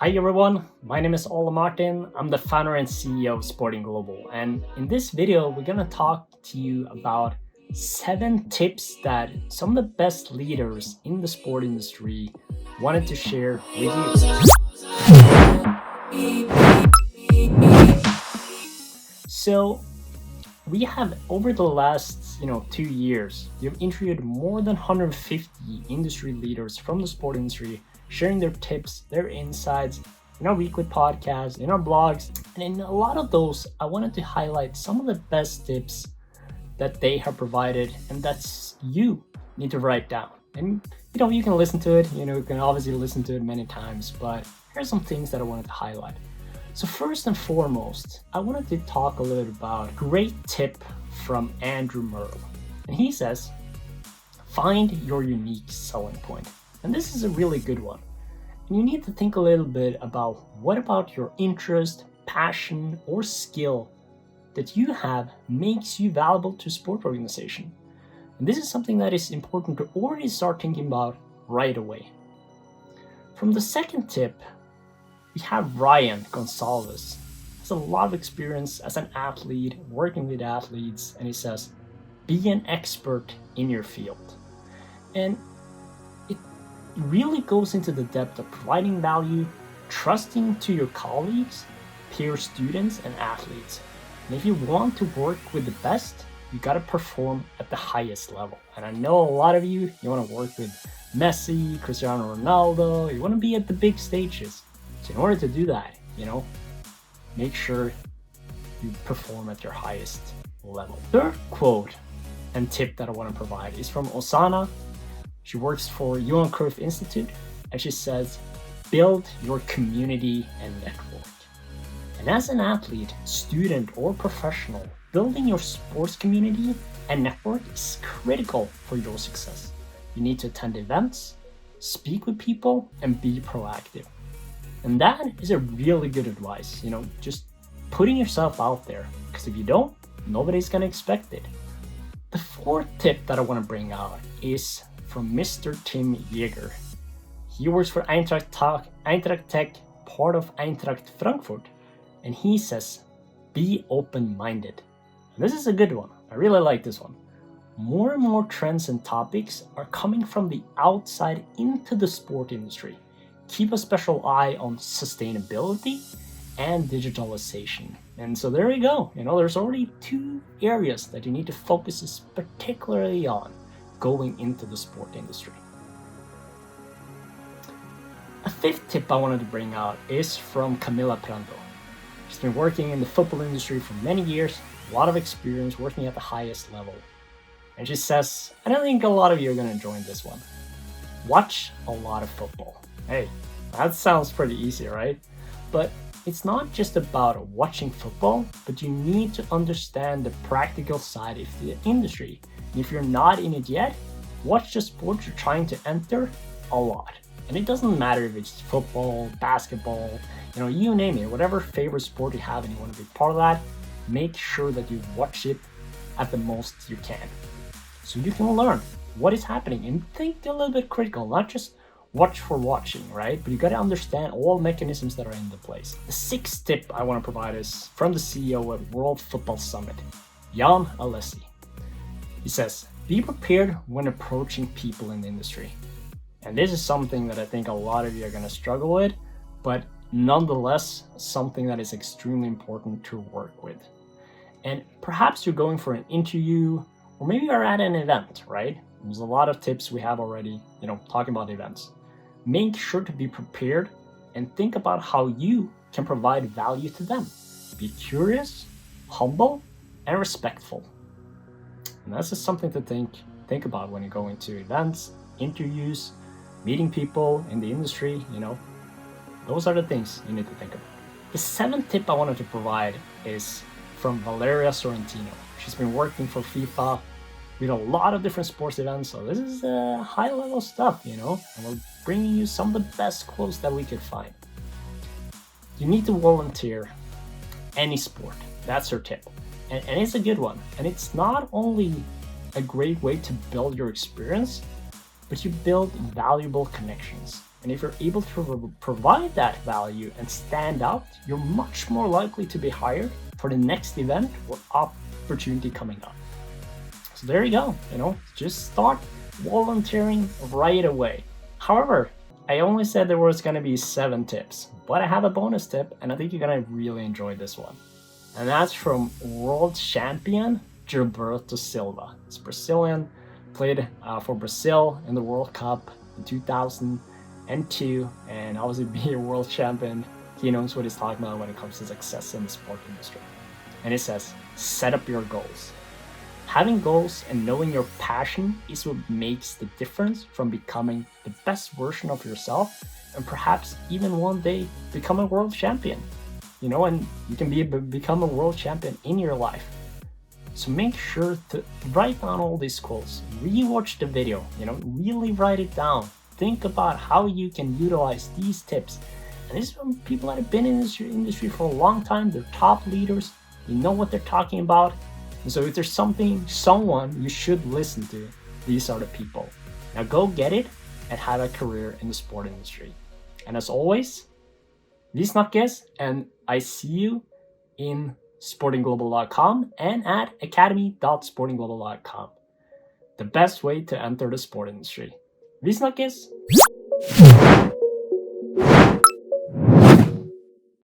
Hi everyone, my name is Ola Martin. I'm the founder and CEO of SportIn Global, and in this video, we're gonna talk to you about 7 tips that some of the best leaders in the sport industry wanted to share with you. So, we have over the last 2 years, we've interviewed more than 150 industry leaders from the sport industry, sharing their tips, their insights in our weekly podcast, in our blogs. And in a lot of those, I wanted to highlight some of the best tips that they have provided and that's you need to write down. And you can listen to it, you can obviously listen to it many times, but here's some things that I wanted to highlight. So first and foremost, I wanted to talk a little bit about a great tip from Andrew Merle. And he says, find your unique selling point. And this is a really good one. And you need to think a little bit about what about your interest, passion, or skill that you have makes you valuable to a sport organization. And this is something that is important to already start thinking about right away. From the second tip, we have Ryan Gonzalez. He has a lot of experience as an athlete, working with athletes, and he says, be an expert in your field. And it really goes into the depth of providing value, trusting to your colleagues, peer students, and athletes. And if you want to work with the best, you got to perform at the highest level. And I know a lot of you want to work with Messi, Cristiano Ronaldo, you want to be at the big stages. So in order to do that, make sure you perform at your highest level. Third quote and tip that I want to provide is from Osana. She works for Johan Cruyff Institute, and she says, build your community and network. And as an athlete, student, or professional, building your sports community and network is critical for your success. You need to attend events, speak with people, and be proactive. And that is a really good advice, just putting yourself out there, because if you don't, nobody's going to expect it. The fourth tip that I want to bring out is from Mr. Tim Jäger. He works for Eintracht Tech, part of Eintracht Frankfurt, and he says, be open-minded. And this is a good one. I really like this one. More and more trends and topics are coming from the outside into the sport industry. Keep a special eye on sustainability and digitalization. And so there you go. There's already 2 areas that you need to focus particularly on going into the sport industry. A 5th tip I wanted to bring out is from Camila Prando. She's been working in the football industry for many years, a lot of experience working at the highest level. And she says, and I think a lot of you are going to join this one, watch a lot of football. Hey, that sounds pretty easy, right? But it's not just about watching football, but you need to understand the practical side of the industry. And if you're not in it yet, watch the sport you're trying to enter a lot. And it doesn't matter if it's football, basketball, you name it, whatever favorite sport you have and you want to be part of that, make sure that you watch it at the most you can. So you can learn what is happening and think a little bit critical, not just watch for watching, right? But you got to understand all mechanisms that are in the place. The 6th tip I want to provide is from the CEO at World Football Summit, Jan Alessi. He says, be prepared when approaching people in the industry. And this is something that I think a lot of you are going to struggle with, but nonetheless, something that is extremely important to work with. And perhaps you're going for an interview, or maybe you're at an event, right? There's a lot of tips we have already, talking about events. Make sure to be prepared and think about how you can provide value to them. Be curious, humble, and respectful. And that's just something to think about when you're going to events, interviews, meeting people in the industry, Those are the things you need to think about. The 7th tip I wanted to provide is from Valeria Sorrentino. She's been working for FIFA with a lot of different sports events, so this is high-level stuff, and we're bringing you some of the best quotes that we could find. You need to volunteer any sport. That's her tip. And it's a good one. And it's not only a great way to build your experience, but you build valuable connections. And if you're able to provide that value and stand out, you're much more likely to be hired for the next event or opportunity coming up. So there you go, just start volunteering right away. However, I only said there was gonna be 7 tips, but I have a bonus tip and I think you're gonna really enjoy this one. And that's from world champion Gilberto Silva. He's Brazilian, played for Brazil in the World Cup in 2002, and obviously being a world champion, he knows what he's talking about when it comes to success in the sport industry. And it says, set up your goals. Having goals and knowing your passion is what makes the difference from becoming the best version of yourself and perhaps even one day become a world champion. And you can become a world champion in your life. So make sure to write down all these goals, rewatch the video, really write it down. Think about how you can utilize these tips. And this is from people that have been in this industry for a long time. They're top leaders. You know what they're talking about. And so if there's someone you should listen to, these are the people. Now go get it and have a career in the sport industry. And as always, these Snackes, and I see you in sportingglobal.com and at academy.sportingglobal.com. The best way to enter the sport industry. Vi snackes!